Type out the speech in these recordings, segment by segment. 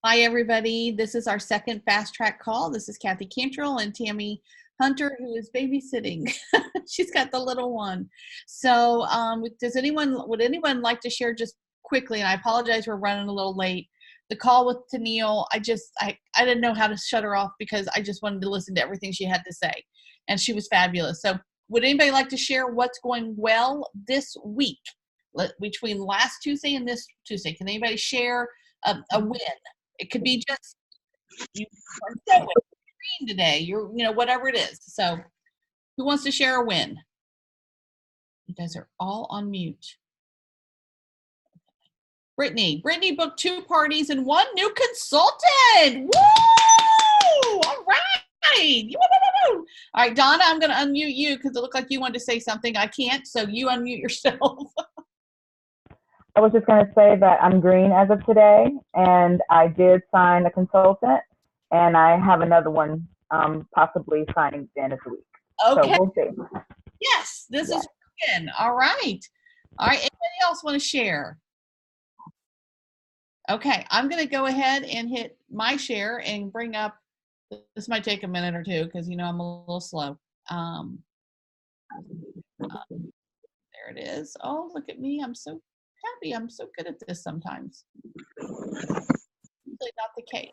Hi, everybody. This is our second Fast Track call. This is Kathy Cantrell and Tammy Hunter, who is babysitting. She's got the little one. So would anyone like to share just quickly, and I apologize, we're running a little late, the call with Tennille. I didn't know how to shut her off because I just wanted to listen to everything she had to say. And she was fabulous. So would anybody like to share what's going well this week between last Tuesday and this Tuesday? Can anybody share a win? It could be just you are so green today. Whatever it is. So, who wants to share a win? You guys are all on mute. Brittany booked 2 parties and 1 new consultant. Woo! All right. Woo! All right, Donna, I'm going to unmute you because it looked like you wanted to say something. I can't, so you unmute yourself. I was just going to say that I'm green as of today, and I did sign a consultant, and I have another one possibly signing at the end of the week. Okay. So we'll see. Yes, this is good. All right. All right. Anybody else want to share? Okay, I'm going to go ahead and hit my share and bring up. This might take a minute or two because I'm a little slow. There it is. Oh, look at me! I'm so happy. I'm so good at this sometimes. Usually not the case.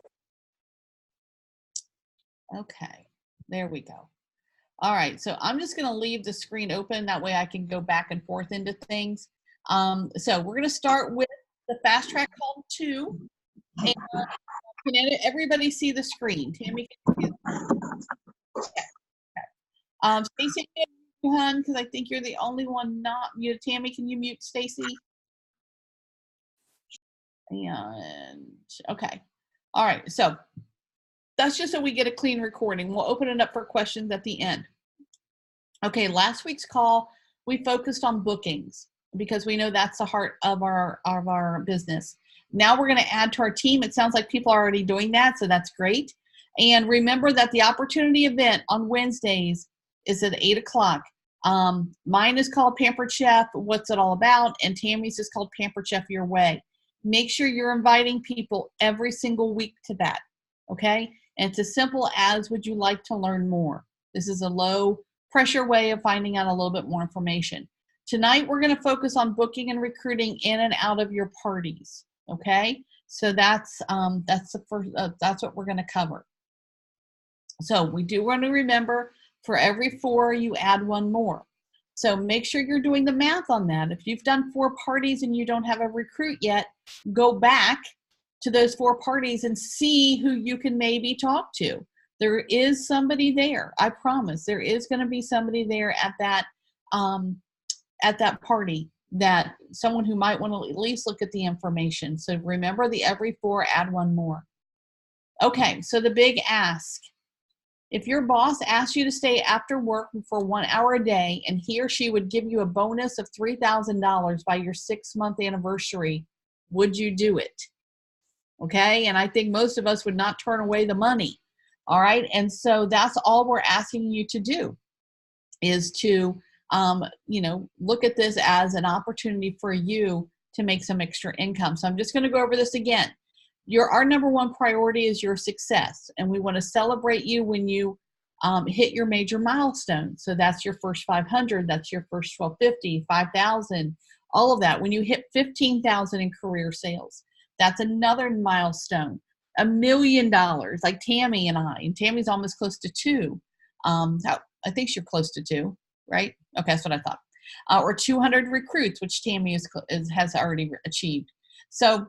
Okay, there we go. All right, so I'm just going to leave the screen open. That way I can go back and forth into things. So we're going to start with the Fast Track Call 2. And, can everybody see the screen? Tammy, can you see it? Okay. Stacy, because I think you're the only one not muted. Tammy, can you mute Stacy? And okay. All right, so that's just so we get a clean recording. We'll open it up for questions at the end. Okay, last week's call, we focused on bookings because we know that's the heart of our business. Now we're going to add to our team. It sounds like people are already doing that, so that's great. And remember that the opportunity event on Wednesdays is at 8 o'clock. Mine is called Pampered Chef, What's It All About? And Tammy's is called Pampered Chef Your Way. Make sure you're inviting people every single week to that, okay? And it's as simple as, would you like to learn more? This is a low pressure way of finding out a little bit more information. Tonight, we're going to focus on booking and recruiting in and out of your parties, okay? So that's the first, that's what we're going to cover. So we do want to remember, for every 4, you add 1 more. So make sure you're doing the math on that. If you've done 4 parties and you don't have a recruit yet, go back to those 4 parties and see who you can maybe talk to. There is somebody there. I promise there is going to be somebody there at that party, that someone who might want to at least look at the information. So remember, the every 4, add 1 more. Okay, so the big ask. If your boss asked you to stay after work for 1 hour a day and he or she would give you a bonus of $3,000 by your 6-month anniversary, would you do it? Okay, and I think most of us would not turn away the money. All right, and so that's all we're asking you to do, is to look at this as an opportunity for you to make some extra income. So I'm just going to go over this again. Our number 1 priority is your success, and we want to celebrate you when you hit your major milestone. So that's your first 500, that's your first 1250, 5,000, all of that. When you hit 15,000 in career sales, that's another milestone. $1 million, like Tammy and I, and Tammy's almost close to 2. I think you're close to 2, right? Okay, that's what I thought. Or 200 recruits, which Tammy has already achieved. So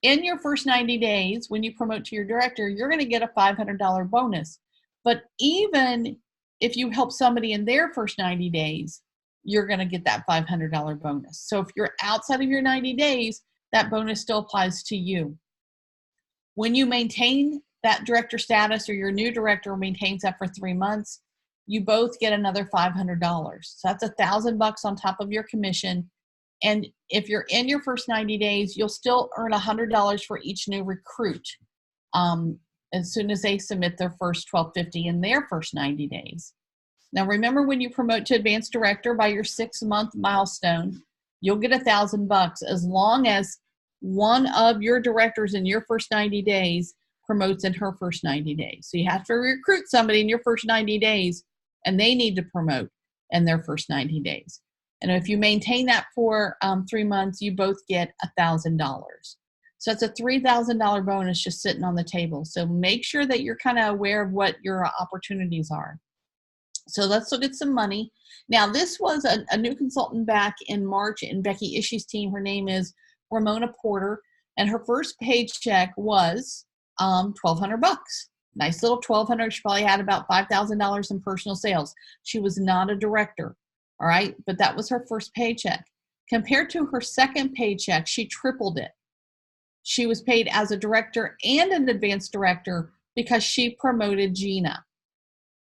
in your first 90 days, when you promote to your director, you're going to get a $500 bonus. But even if you help somebody in their first 90 days, you're going to get that $500 bonus. So if you're outside of your 90 days, that bonus still applies to you. When you maintain that director status, or your new director maintains that for 3 months, you both get another $500. So that's $1,000 on top of your commission. And if you're in your first 90 days, you'll still earn $100 for each new recruit as soon as they submit their first 1250 in their first 90 days. Now, remember, when you promote to advanced director by your 6-month milestone, you'll get $1,000 as long as one of your directors in your first 90 days promotes in her first 90 days. So you have to recruit somebody in your first 90 days, and they need to promote in their first 90 days. And if you maintain that for 3 months, you both get $1,000. So it's a $3,000 bonus just sitting on the table. So make sure that you're kind of aware of what your opportunities are. So let's look at some money. Now, this was a new consultant back in March in Becky Ishey's team. Her name is Ramona Porter, and her first paycheck was $1,200. Nice little $1,200. She probably had about $5,000 in personal sales. She was not a director, all right? But that was her first paycheck. Compared to her second paycheck, she tripled it. She was paid as a director and an advanced director because she promoted Gina,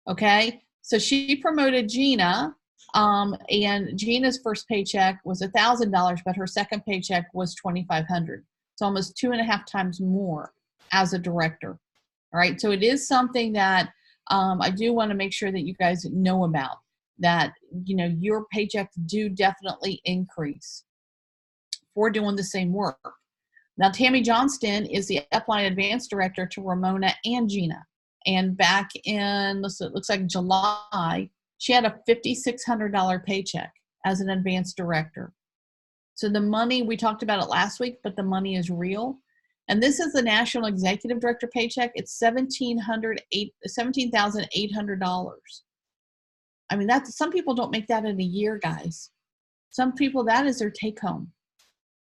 okay? So she promoted Gina, and Gina's first paycheck was $1,000, but her second paycheck was $2,500. It's almost 2.5 times more as a director. All right, so it is something that I do want to make sure that you guys know about, that, you know, your paychecks do definitely increase for doing the same work. Now, Tammy Johnston is the upline advanced director to Ramona and Gina. And back in, it looks like July, she had a $5,600 paycheck as an advanced director. So the money, we talked about it last week, but the money is real. And this is the National Executive Director paycheck. It's $17,800. I mean, that's, some people don't make that in a year, guys. Some people, that is their take home.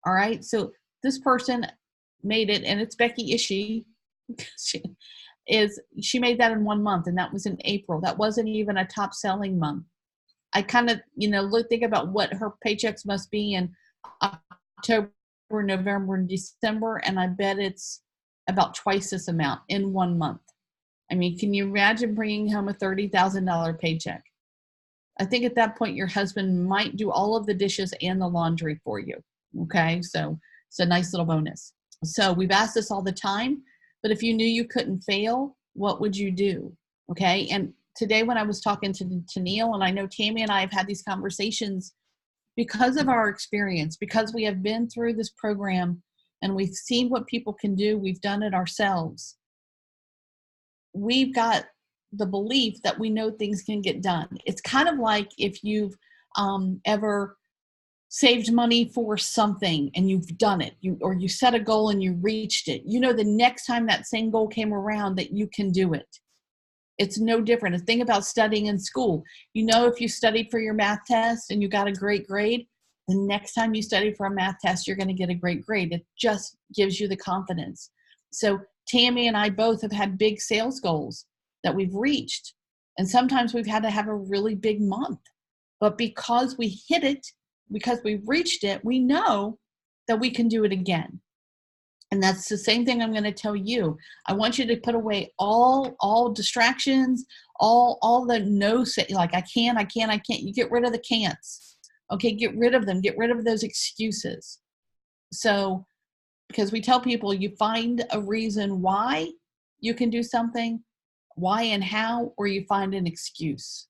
All right. So this person made it, and it's Becky Ishey. She made that in 1 month, and that was in April. That wasn't even a top selling month. I kind of, you know, think about what her paychecks must be in October, November, and December, and I bet it's about twice this amount in 1 month. I mean, can you imagine bringing home a $30,000 paycheck? I think at that point your husband might do all of the dishes and the laundry for you. Okay, so it's a nice little bonus. So we've asked this all the time, but if you knew you couldn't fail, what would you do? Okay, and today when I was talking to Neil, and I know Tammy and I have had these conversations because of our experience, because we have been through this program and we've seen what people can do, we've done it ourselves. We've got the belief that we know things can get done. It's kind of like if you've ever saved money for something and you've done it, or you set a goal and you reached it. You know, the next time that same goal came around that you can do it. It's no different. The thing about studying in school, you know, if you studied for your math test and you got a great grade, the next time you study for a math test, you're going to get a great grade. It just gives you the confidence. So Tammy and I both have had big sales goals that we've reached. And sometimes we've had to have a really big month. But because we hit it, because we've reached it, we know that we can do it again. And that's the same thing I'm going to tell you. I want you to put away all distractions, all the no say, like I can't. You get rid of the can'ts. Okay, get rid of them. Get rid of those excuses. So, because we tell people, you find a reason why you can do something, why and how, or you find an excuse.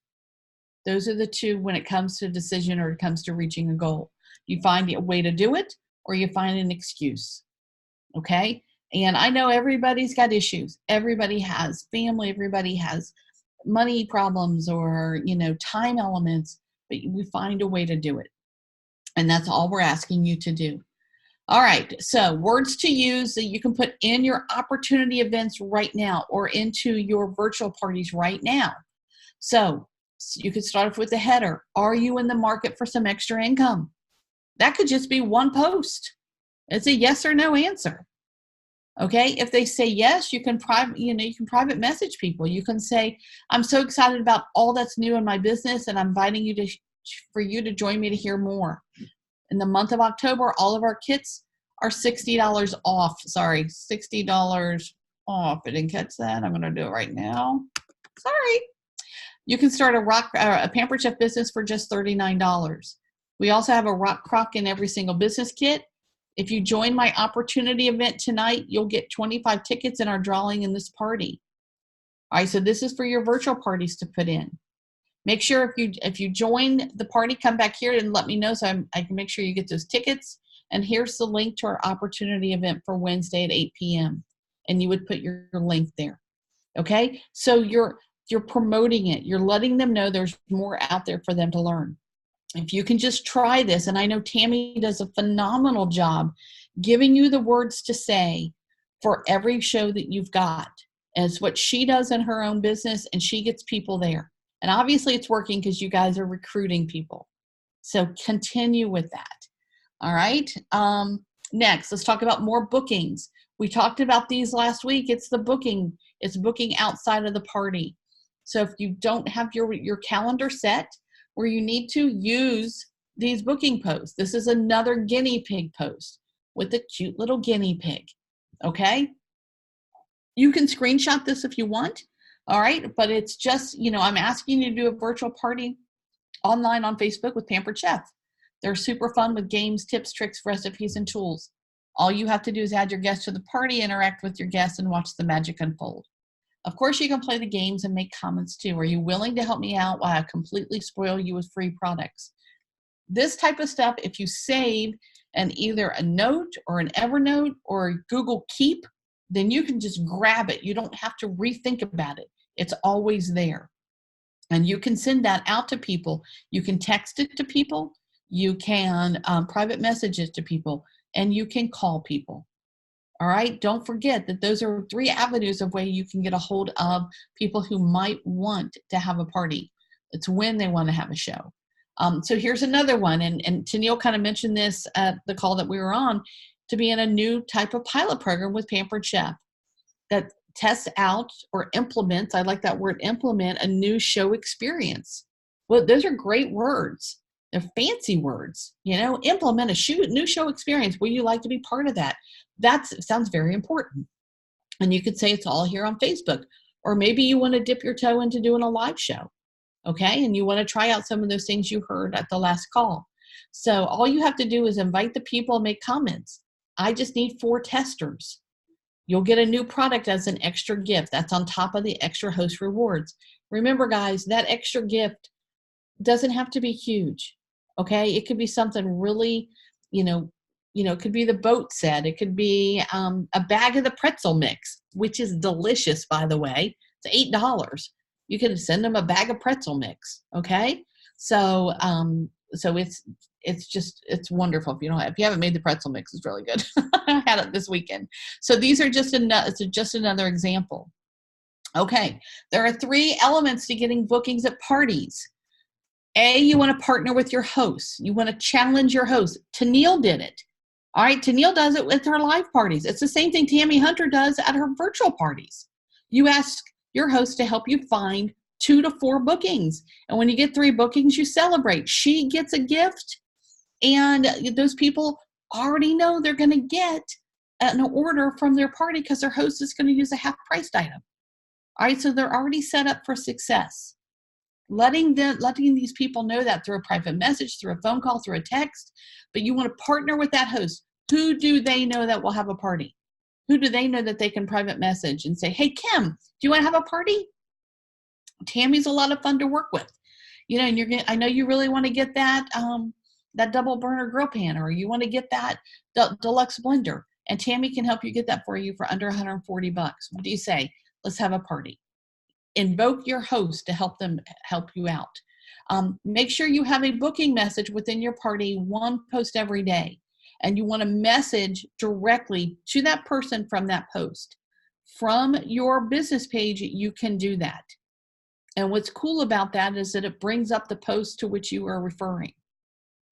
Those are the two when it comes to a decision or it comes to reaching a goal. You find a way to do it, or you find an excuse. Okay? And I know everybody's got issues. Everybody has family. Everybody has money problems or, you know, time elements, but we find a way to do it. And that's all we're asking you to do. All right. So words to use that you can put in your opportunity events right now or into your virtual parties right now. So you could start off with the header. Are you in the market for some extra income? That could just be one post. It's a yes or no answer. Okay. If they say yes, you can private message people. You can say, I'm so excited about all that's new in my business, and I'm inviting you for you to join me to hear more. In the month of October, all of our kits are $60 off. Sorry, $60 off. I didn't catch that. I'm going to do it right now. Sorry. You can start a Pampered Chef business for just $39. We also have a Rock Crock in every single business kit. If you join my opportunity event tonight, you'll get 25 tickets in our drawing in this party. All right, so this is for your virtual parties to put in. Make sure if you join the party, come back here and let me know so I can make sure you get those tickets and here's the link to our opportunity event for Wednesday at 8 p.m. And you would put your link there. Okay, so you're promoting it. You're letting them know there's more out there for them to learn. If you can just try this, and I know Tammy does a phenomenal job giving you the words to say for every show that you've got. And it's what she does in her own business, and she gets people there. And obviously it's working because you guys are recruiting people. So continue with that. All right. Next, let's talk about more bookings. We talked about these last week. It's the booking. It's booking outside of the party. So if you don't have your calendar set where you need to use these booking posts, this is another guinea pig post with a cute little guinea pig. Okay. You can screenshot this if you want. All right. But it's just, I'm asking you to do a virtual party online on Facebook with Pampered Chef. They're super fun with games, tips, tricks, recipes, and tools. All you have to do is add your guests to the party, interact with your guests, and watch the magic unfold. Of course, you can play the games and make comments too. Are you willing to help me out while I completely spoil you with free products? This type of stuff, if you save either a note or an Evernote or Google Keep, then you can just grab it. You don't have to rethink about it. It's always there. And you can send that out to people. You can text it to people. You can private message it to people. And you can call people. All right. Don't forget that those are 3 avenues of way you can get a hold of people who might want to have a party. It's when they want to have a show. So here's another one. And Tennille kind of mentioned this at the call that we were on, to be in a new type of pilot program with Pampered Chef that tests out or implements, I like that word, implement, a new show experience. Well, those are great words. They're fancy words, implement a new show experience. Would you like to be part of that? That sounds very important. And you could say it's all here on Facebook. Or maybe you want to dip your toe into doing a live show. Okay. And you want to try out some of those things you heard at the last call. So all you have to do is invite the people and make comments. I just need 4 testers. You'll get a new product as an extra gift. That's on top of the extra host rewards. Remember, guys, that extra gift doesn't have to be huge. Okay. It could be something really, it could be the boat set. It could be a bag of the pretzel mix, which is delicious, by the way. It's $8. You can send them a bag of pretzel mix. Okay. So it's wonderful. If you haven't made the pretzel mix, it's really good. I had it this weekend. So these are just another example. Okay. There are 3 elements to getting bookings at parties. A, you want to partner with your host. You want to challenge your host. Tennille did it. All right. Tennille does it with her live parties. It's the same thing Tammy Hunter does at her virtual parties. You ask your host to help you find 2 to 4 bookings. And when you get 3 bookings, you celebrate. She gets a gift, and those people already know they're going to get an order from their party because their host is going to use a half-priced item. All right, so they're already set up for success. Letting these people know that through a private message, through a phone call, through a text, but you want to partner with that host. Who do they know that will have a party? Who do they know that they can private message and say, hey, Kim, do you want to have a party? Tammy's a lot of fun to work with. And I know you really want to get that double burner grill pan, or you want to get that deluxe blender, and Tammy can help you get that for you for under $140. What do you say? Let's have a party. Invoke your host to help you out. Make sure you have a booking message within your party, 1 post every day. And you want to message directly to that person from that post. From your business page, you can do that. And what's cool about that is that it brings up the post to which you are referring.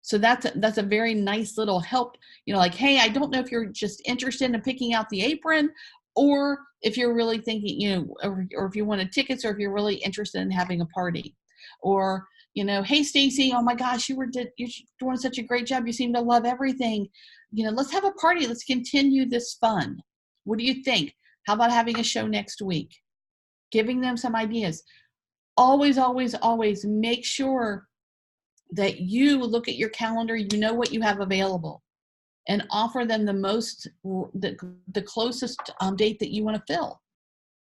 So that's a very nice little help, like, hey, I don't know if you're just interested in picking out the apron, or if you're really thinking, or if you wanted tickets, or if you're really interested in having a party, or, hey, Stacy, oh my gosh, you're doing such a great job. You seem to love everything. Let's have a party. Let's continue this fun. What do you think? How about having a show next week? Giving them some ideas. Always, always, always make sure that you look at your calendar, what you have available, and offer them the closest date that you want to fill.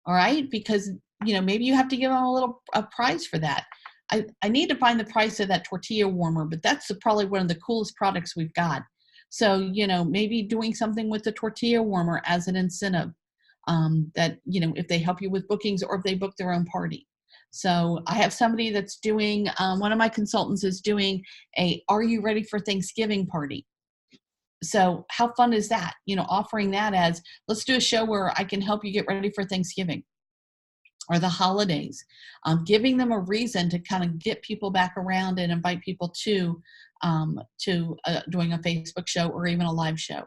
All right. Because, maybe you have to give them a prize for that. I need to find the price of that tortilla warmer, but that's probably one of the coolest products we've got. So, maybe doing something with the tortilla warmer as an incentive, that, if they help you with bookings or if they book their own party. So I have somebody that's doing, one of my consultants is doing a Are You Ready for Thanksgiving party. So how fun is that? Offering that as, let's do a show where I can help you get ready for Thanksgiving or the holidays, giving them a reason to kind of get people back around and invite people to doing a Facebook show or even a live show.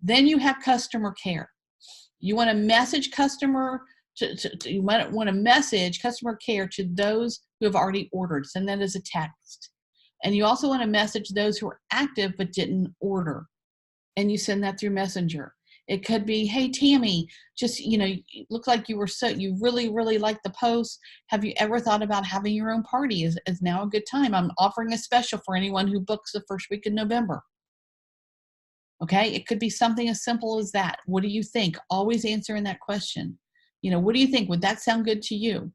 Then you have customer care. You want to message you might want to message customer care to those who have already ordered. Send that as a text. And you also want to message those who are active but didn't order. And you send that through Messenger. It could be, hey, Tammy, just, you look like you really, really like the post. Have you ever thought about having your own party? Is now a good time? I'm offering a special for anyone who books the first week in November. Okay, it could be something as simple as that. What do you think? Always answering that question. What do you think? Would that sound good to you?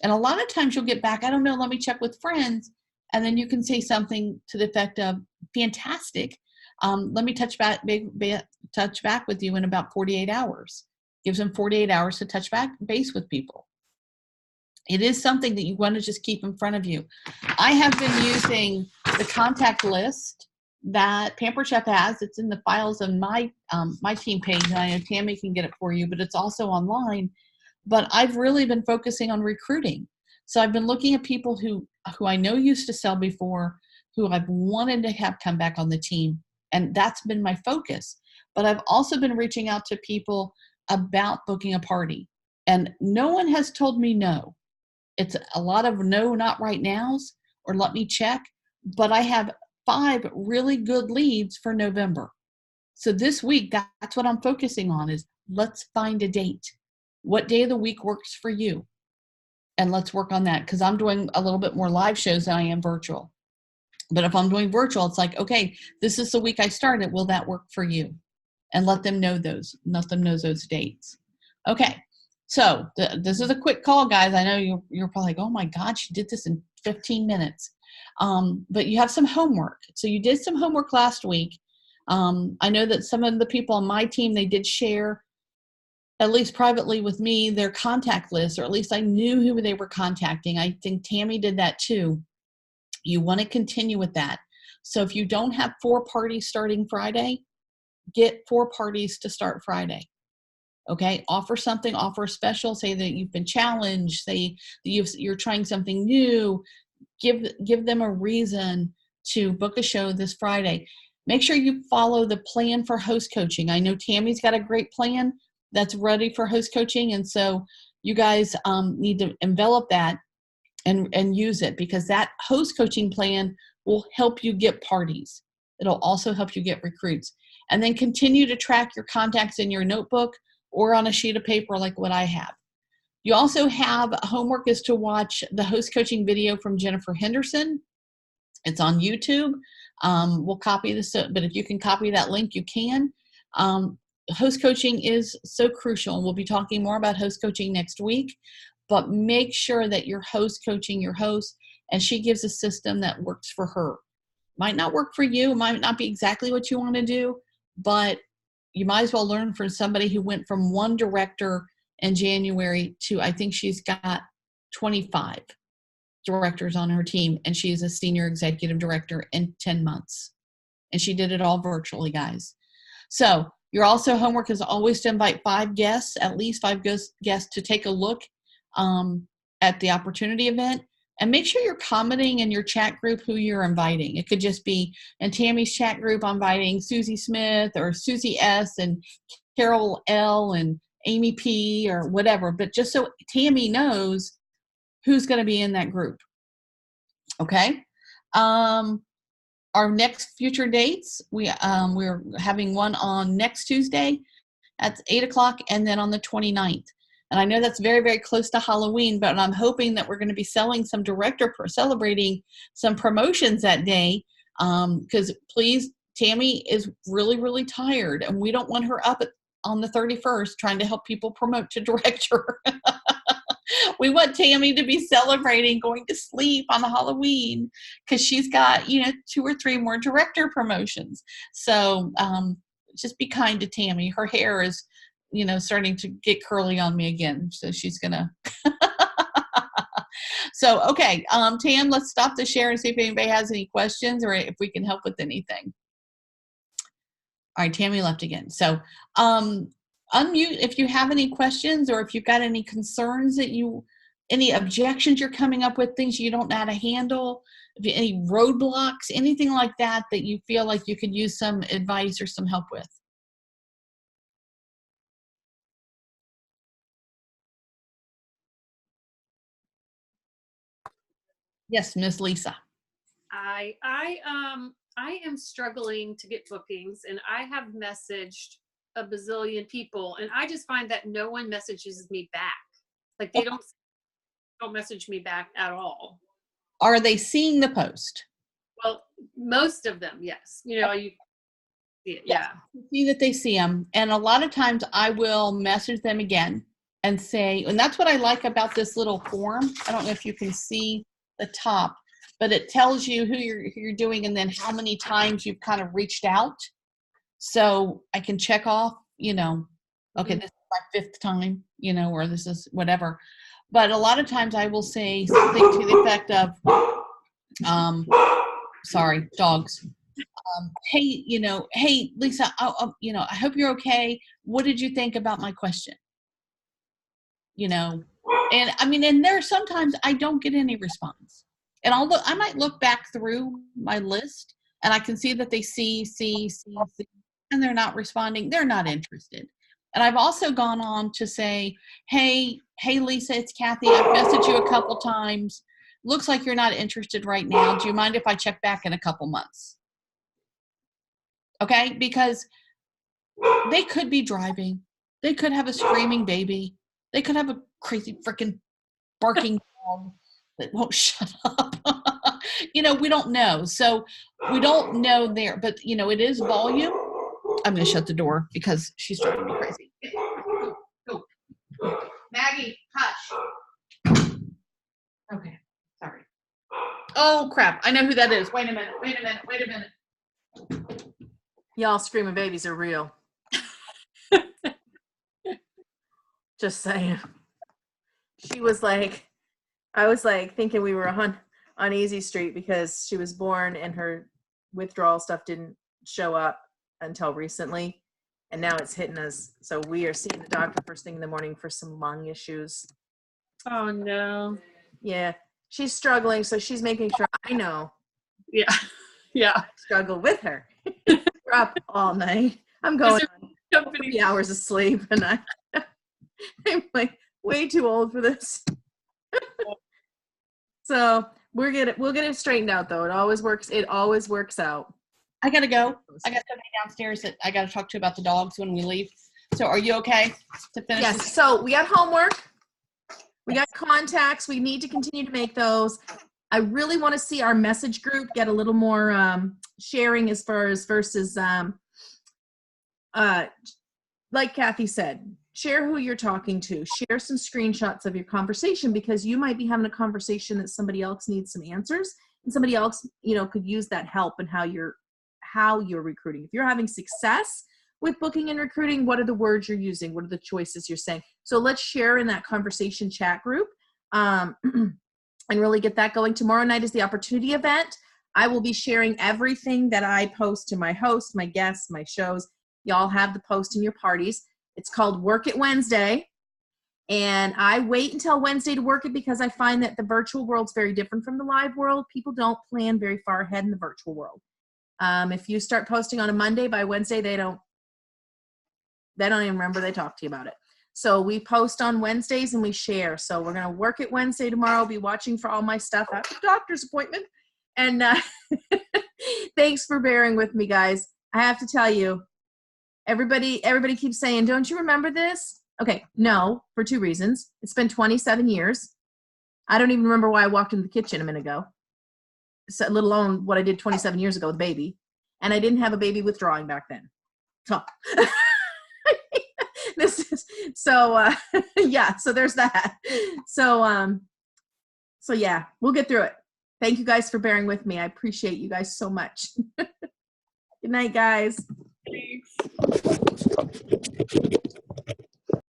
And a lot of times you'll get back, I don't know, let me check with friends. And then you can say something to the effect of, fantastic. Let me touch back with you in about 48 hours. Gives them 48 hours to touch base with people. It is something that you want to just keep in front of you. I have been using the contact list that Pampered Chef has. It's in the files on my team page, and I know Tammy can get it for you, but it's also online. But I've really been focusing on recruiting. So I've been looking at people who I know used to sell before, who I've wanted to have come back on the team, and that's been my focus. But I've also been reaching out to people about booking a party, and no one has told me no. It's a lot of no, not right nows, or let me check. But I have 5 really good leads for November. So this week, that's what I'm focusing on, is let's find a date. What day of the week works for you? And let's work on that, because I'm doing a little bit more live shows than I am virtual. But if I'm doing virtual, it's like, okay, this is the week I started. Will that work for you? And let them know those dates. Okay. So this is a quick call, guys. I know you're probably like, oh my God, she did this in 15 minutes. But you have some homework. So you did some homework last week. I know that some of the people on my team, they did share, at least privately with me, their contact list, or at least I knew who they were contacting. I think Tammy did that too. You want to continue with that. So if you don't have 4 parties starting Friday, get 4 parties to start Friday. Okay, offer something, offer a special, say that you've been challenged, say that you're trying something new. Give them a reason to book a show this Friday. Make sure you follow the plan for host coaching. I know Tammy's got a great plan that's ready for host coaching, and so you guys need to envelop that and use it, because that host coaching plan will help you get parties. It'll also help you get recruits. And then continue to track your contacts in your notebook or on a sheet of paper like what I have. You also have homework is to watch the host coaching video from Jennifer Henderson. It's on YouTube. We'll copy this, but if you can copy that link, you can. Host coaching is so crucial. We'll be talking more about host coaching next week, but make sure that you're host coaching your host, and she gives a system that works for her. Might not work for you, might not be exactly what you want to do, but you might as well learn from somebody who went from 1 director in January to, I think she's got 25 directors on her team, and she's a senior executive director in 10 months. And she did it all virtually, guys. So your also homework is always to invite 5 guests, at least 5 guests, to take a look at the opportunity event. And make sure you're commenting in your chat group who you're inviting. It could just be in Tammy's chat group, I'm inviting Susie Smith or Susie S. and Carol L. and Amy P. or whatever. But just so Tammy knows who's going to be in that group. Okay. Our next future dates, we're having one on next Tuesday at 8 o'clock, and then on the 29th. And I know that's very, very close to Halloween, but I'm hoping that we're going to be celebrating some promotions that day. Because please, Tammy is really, really tired, and we don't want her up on the 31st trying to help people promote to director. We want Tammy to be celebrating going to sleep on Halloween because she's got, 2 or 3 more director promotions. So just be kind to Tammy. Her hair is, starting to get curly on me again. So she's going to. So, okay, Tam, let's stop the share and see if anybody has any questions or if we can help with anything. All right, Tammy left again. So unmute if you have any questions or if you've got any concerns any objections you're coming up with, things you don't know how to handle, any roadblocks, anything like that you feel like you could use some advice or some help with. Yes, Miss Lisa. I am struggling to get bookings, and I have messaged a bazillion people, and I just find that no one messages me back. Like they don't message me back at all. Are they seeing the post? Well, most of them, yes. You see it, yeah. See that they see them, and a lot of times I will message them again and say, and that's what I like about this little form. I don't know if you can see the top, but it tells you who you're doing and then how many times you've kind of reached out. So I can check off, okay, this is my 5th time, or this is whatever. But a lot of times I will say something to the effect of, sorry, dogs. Hey, hey, Lisa, I hope you're okay. What did you think about my question? And I mean, and there sometimes I don't get any response. And although I might look back through my list and I can see that they see, and they're not responding, they're not interested. And I've also gone on to say, hey, Lisa, it's Kathy. I've messaged you a couple times. Looks like you're not interested right now. Do you mind if I check back in a couple months? Okay, because they could be driving. They could have a screaming baby. They could have a crazy freaking barking dog that won't shut up. We don't know. So we don't know there, but it is volume. I'm going to shut the door because she's driving me crazy. Go. Maggie, hush. Okay, sorry. Oh, crap. I know who that is. Wait a minute. Y'all screaming babies are real. Just saying. She was like, I was like thinking we were on Easy Street because she was born and her withdrawal stuff didn't show up until recently. And now it's hitting us. So we are seeing the doctor first thing in the morning for some lung issues. Oh, no. Yeah. She's struggling. So she's making sure I know. Yeah. Yeah. Struggle with her. We're up all night. I'm going on 3 hours of sleep and I'm like way too old for this. So we'll get it straightened out though. It always works out. I gotta go. I got somebody downstairs that I gotta talk to about the dogs when we leave. So are you okay to finish? Yes. So we got homework. We got contacts. We need to continue to make those. I really want to see our message group get a little more sharing as far as versus like Kathy said, share who you're talking to, share some screenshots of your conversation because you might be having a conversation that somebody else needs some answers and somebody else, could use that help in how you're recruiting. If you're having success with booking and recruiting, what are the words you're using? What are the choices you're saying? So let's share in that conversation chat group and really get that going. Tomorrow night is the opportunity event. I will be sharing everything that I post to my host, my guests, my shows. Y'all have the post in your parties. It's called Work It Wednesday. And I wait until Wednesday to work it because I find that the virtual world's very different from the live world. People don't plan very far ahead in the virtual world. If you start posting on a Monday, by Wednesday, they don't even remember they talked to you about it. So we post on Wednesdays and we share. So we're going to work it Wednesday tomorrow. Be watching for all my stuff after the doctor's appointment. And thanks for bearing with me, guys. I have to tell you, everybody keeps saying, don't you remember this? Okay, no, for 2 reasons. It's been 27 years. I don't even remember why I walked into the kitchen a minute ago, so, let alone what I did 27 years ago with a baby. And I didn't have a baby withdrawing back then. So This is so yeah, so there's that. So yeah, we'll get through it. Thank you guys for bearing with me. I appreciate you guys so much. Good night, guys. Thanks.